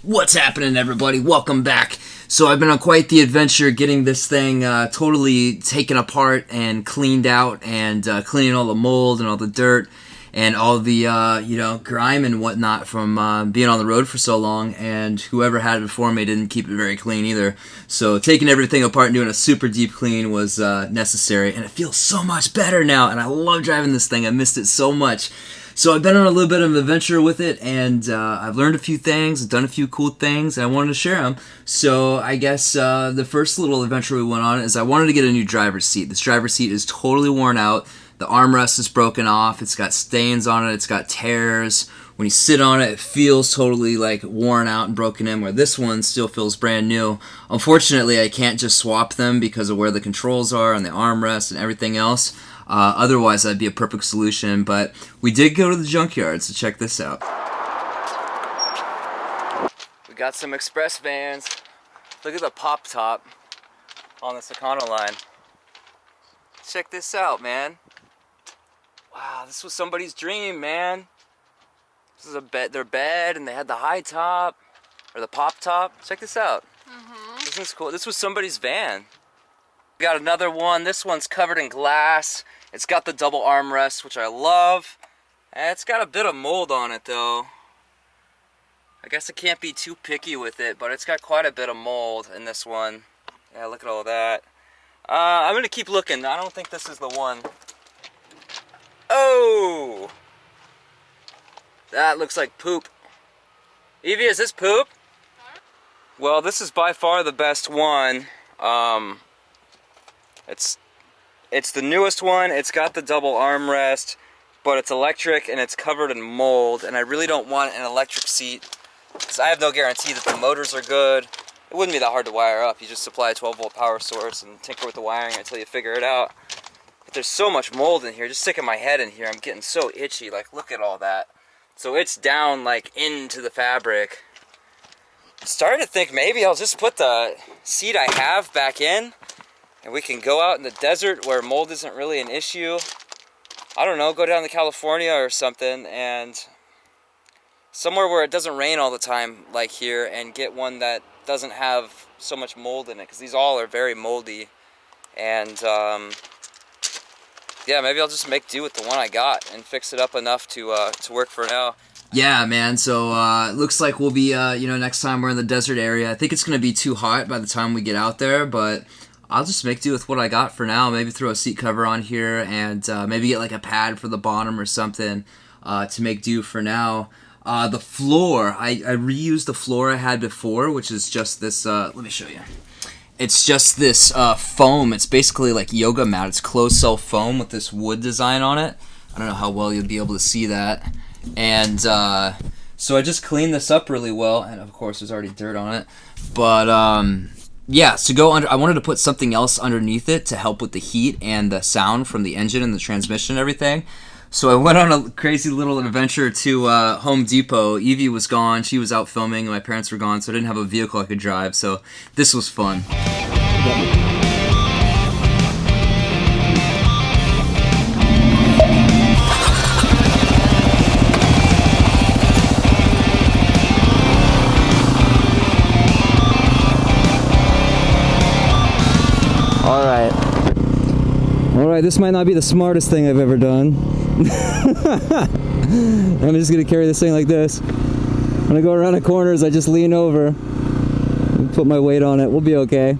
What's happening, everybody? Welcome back. So I've been on quite the adventure getting this thing totally taken apart and cleaned out, and cleaning all the mold and all the dirt and all the grime and whatnot from being on the road for so long. And whoever had it before me didn't keep it very clean either. So taking everything apart and doing a super deep clean was necessary, and it feels so much better now. And I love driving this thing. I missed it so much. So I've been on a little bit of an adventure with it, and I've learned a few things, done a few cool things, and I wanted to share them. So I guess the first little adventure we went on is I wanted to get a new driver's seat. This driver's seat is totally worn out. The armrest is broken off. It's got stains on it. It's got tears. When you sit on it, it feels totally like worn out and broken in, where this one still feels brand new. Unfortunately, I can't just swap them because of where the controls are and the armrest and everything else. Otherwise, that'd be a perfect solution, but we did go to the junkyard, so check this out. We got some express vans. Look at the pop top on the Sakano line. Check this out, man. Wow, this was somebody's dream, man. This is their bed, and they had the high top, or the pop top. Check this out. Isn't this cool? This was somebody's van. We got another one. This one's covered in glass. It's got the double armrest, which I love. And it's got a bit of mold on it, though. I guess I can't be too picky with it, but it's got quite a bit of mold in this one. Yeah, look at all that. I'm going to keep looking. I don't think this is the one. Oh! That looks like poop. Evie, is this poop? Well, this is by far the best one. It's the newest one. It's got the double armrest, but it's electric and it's covered in mold, and I really don't want an electric seat because I have no guarantee that the motors are good. It wouldn't be that hard to wire up. You just supply a 12-volt power source and tinker with the wiring until you figure it out. But there's so much mold in here. Just sticking my head in here, I'm getting so itchy. Like, look at all that. So it's down like into the fabric. I'm starting to think maybe I'll just put the seat I have back in, and we can go out in the desert where mold isn't really an issue. I don't know, go down to California or something, and somewhere where it doesn't rain all the time like here, and get one that doesn't have so much mold in it, because these all are very moldy. And yeah, maybe I'll just make do with the one I got and fix it up enough to work for now. Yeah, man, so it looks like we'll be, next time we're in the desert area. I think it's going to be too hot by the time we get out there, but I'll just make do with what I got for now. Maybe throw a seat cover on here, and maybe get like a pad for the bottom or something to make do for now. The floor, I reused the floor I had before, which is just this, let me show you. It's just this foam. It's basically like yoga mat. It's closed cell foam with this wood design on it. I don't know how well you'll be able to see that. And so I just cleaned this up really well, and of course there's already dirt on it. But yeah, to go under, I wanted to put something else underneath it to help with the heat and the sound from the engine and the transmission and everything. So I went on a crazy little adventure to Home Depot. Evie was gone. She was out filming, and my parents were gone, so I didn't have a vehicle I could drive. So this was fun. Alright, this might not be the smartest thing I've ever done. I'm just going to carry this thing like this. When I go around the corners, I just lean over and put my weight on it. We'll be okay.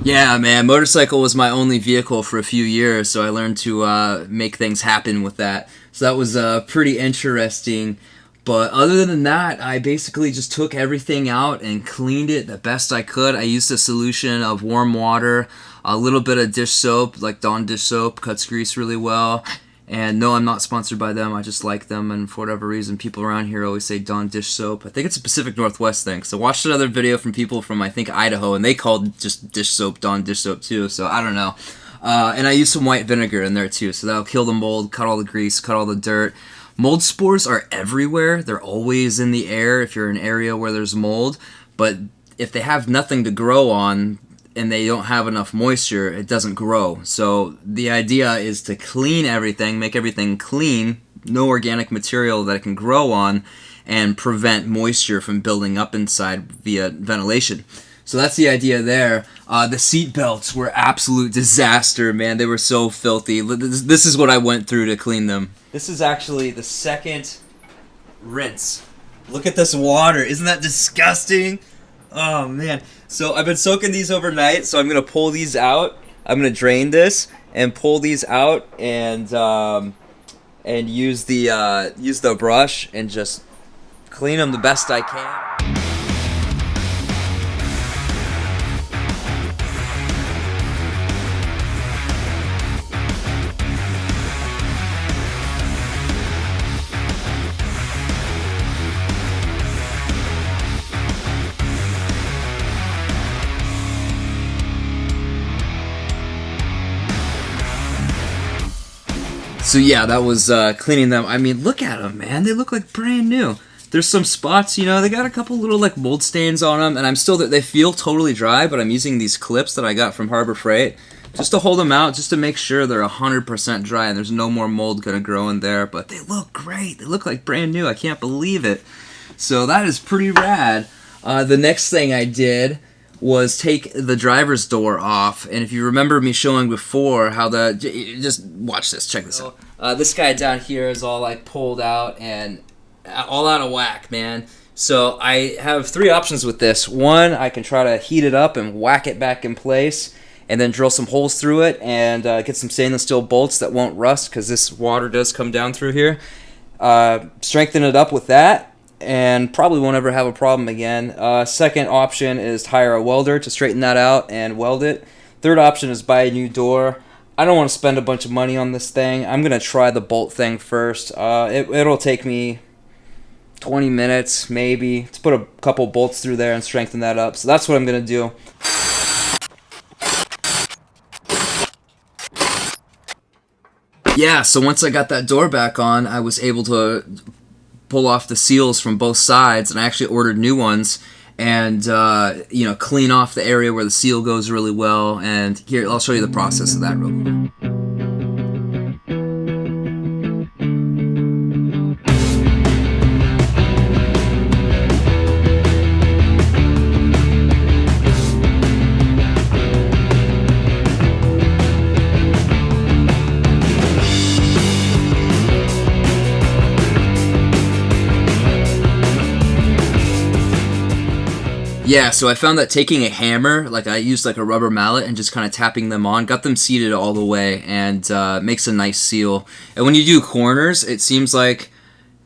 Yeah, man, motorcycle was my only vehicle for a few years, so I learned to make things happen with that. So that was pretty interesting. But other than that, I basically just took everything out and cleaned it the best I could. I used a solution of warm water, a little bit of dish soap, like Dawn dish soap, cuts grease really well. And no, I'm not sponsored by them. I just like them, and for whatever reason, people around here always say Dawn dish soap. I think it's a Pacific Northwest thing. So I watched another video from people from, I think, Idaho, and they called just dish soap Dawn dish soap too. So I don't know. And I used some white vinegar in there too, so that'll kill the mold, cut all the grease, cut all the dirt. Mold spores are everywhere. They're always in the air if you're in an area where there's mold. But if they have nothing to grow on and they don't have enough moisture, it doesn't grow. So the idea is to clean everything, make everything clean, no organic material that it can grow on, and prevent moisture from building up inside via ventilation. So that's the idea there. The seat belts were absolute disaster, man. They were so filthy. This is what I went through to clean them. This is actually the second rinse. Look at this water. Isn't that disgusting? Oh, man. So I've been soaking these overnight, so I'm going to pull these out. I'm going to drain this and pull these out and use the brush and just clean them the best I can. So yeah, that was cleaning them. I mean, look at them, man. They look like brand new. There's some spots, you know, they got a couple little like mold stains on them, and they feel totally dry, but I'm using these clips that I got from Harbor Freight just to hold them out, just to make sure they're 100% dry and there's no more mold gonna grow in there. But they look great. They look like brand new. I can't believe it. So that is pretty rad. The next thing I did was take the driver's door off, and if you remember me showing before how just watch this, check this out. This guy down here is all like pulled out and all out of whack, man. So I have three options with this. One, I can try to heat it up and whack it back in place, and then drill some holes through it and get some stainless steel bolts that won't rust, because this water does come down through here. Strengthen it up with that, and probably won't ever have a problem again. Second option is to hire a welder to straighten that out and weld it. Third option is buy a new door. I don't want to spend a bunch of money on this thing. I'm going to try the bolt thing first. It'll take me 20 minutes maybe to put a couple bolts through there and strengthen that up. So that's what I'm going to do. Yeah, so once I got that door back on, I was able to pull off the seals from both sides, and I actually ordered new ones, and clean off the area where the seal goes really well. And here, I'll show you the process of that real quick. Yeah, so I found that taking a hammer, like I used like a rubber mallet and just kind of tapping them on, got them seated all the way, and makes a nice seal. And when you do corners, it seems like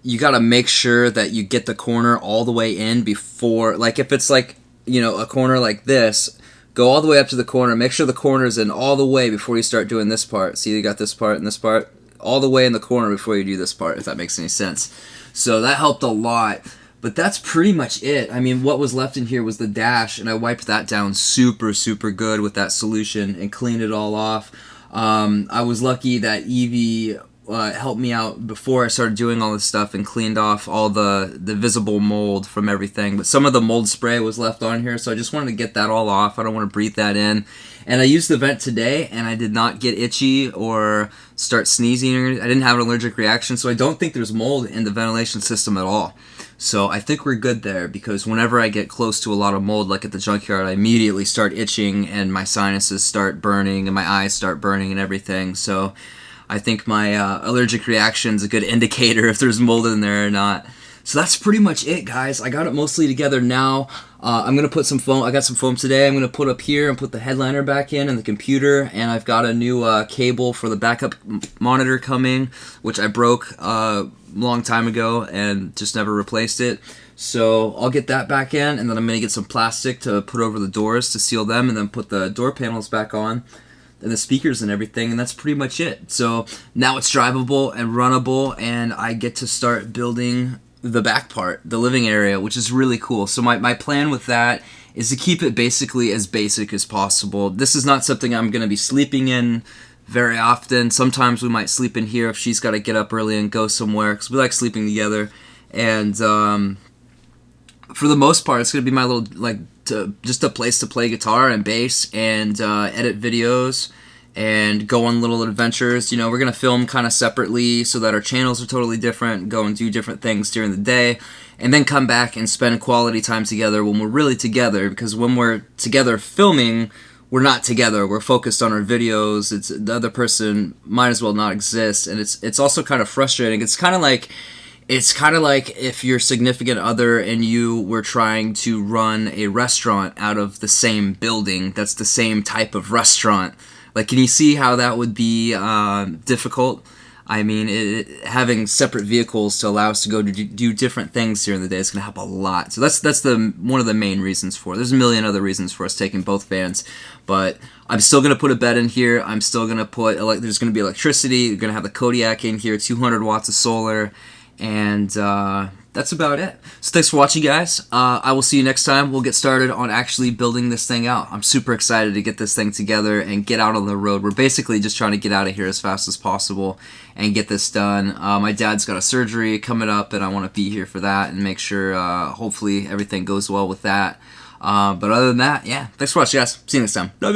you got to make sure that you get the corner all the way in before, like if it's like, a corner like this, go all the way up to the corner, make sure the corner's in all the way before you start doing this part. See, you got this part and this part, all the way in the corner before you do this part, if that makes any sense. So that helped a lot. But that's pretty much it. I mean, what was left in here was the dash, and I wiped that down super, super good with that solution and cleaned it all off. I was lucky that Evie helped me out before I started doing all this stuff and cleaned off all the visible mold from everything. But some of the mold spray was left on here, so I just wanted to get that all off. I don't want to breathe that in. And I used the vent today, and I did not get itchy or start sneezing. I didn't have an allergic reaction, so I don't think there's mold in the ventilation system at all. So I think we're good there, because whenever I get close to a lot of mold, like at the junkyard, I immediately start itching and my sinuses start burning and my eyes start burning and everything. So I think my allergic reaction is a good indicator if there's mold in there or not. So that's pretty much it, guys. I got it mostly together now. I'm going to put some foam. I got some foam today. I'm going to put up here and put the headliner back in and the computer. And I've got a new cable for the backup monitor coming, which I broke long time ago and just never replaced it. So I'll get that back in, and then I'm going to get some plastic to put over the doors to seal them, and then put the door panels back on and the speakers and everything, and that's pretty much it. So now it's drivable and runnable, and I get to start building the back part, the living area, which is really cool. So my plan with that is to keep it basically as basic as possible. This is not something I'm going to be sleeping in very often. Sometimes we might sleep in here if she's got to get up early and go somewhere, because we like sleeping together. And for the most part, it's going to be my little, just a place to play guitar and bass and edit videos and go on little adventures. You know, we're going to film kind of separately so that our channels are totally different, go and do different things during the day, and then come back and spend quality time together when we're really together, because when we're together filming, we're not together. We're focused on our videos. It's the other person might as well not exist, and it's also kind of frustrating. It's kind of like if your significant other and you were trying to run a restaurant out of the same building that's the same type of restaurant. Like, can you see how that would be difficult? I mean, having separate vehicles to allow us to go to do different things during the day is going to help a lot. So that's one of the main reasons for it. There's a million other reasons for us taking both vans, but I'm still going to put a bed in here. I'm still going to put, there's going to be electricity. You're going to have the Kodiak in here, 200 watts of solar, and that's about it. So thanks for watching, guys. I will see you next time. We'll get started on actually building this thing out. I'm super excited to get this thing together and get out on the road. We're basically just trying to get out of here as fast as possible and get this done. My dad's got a surgery coming up, and I want to be here for that and make sure hopefully everything goes well with that. But other than that, yeah, thanks for watching, guys. See you next time. Love you.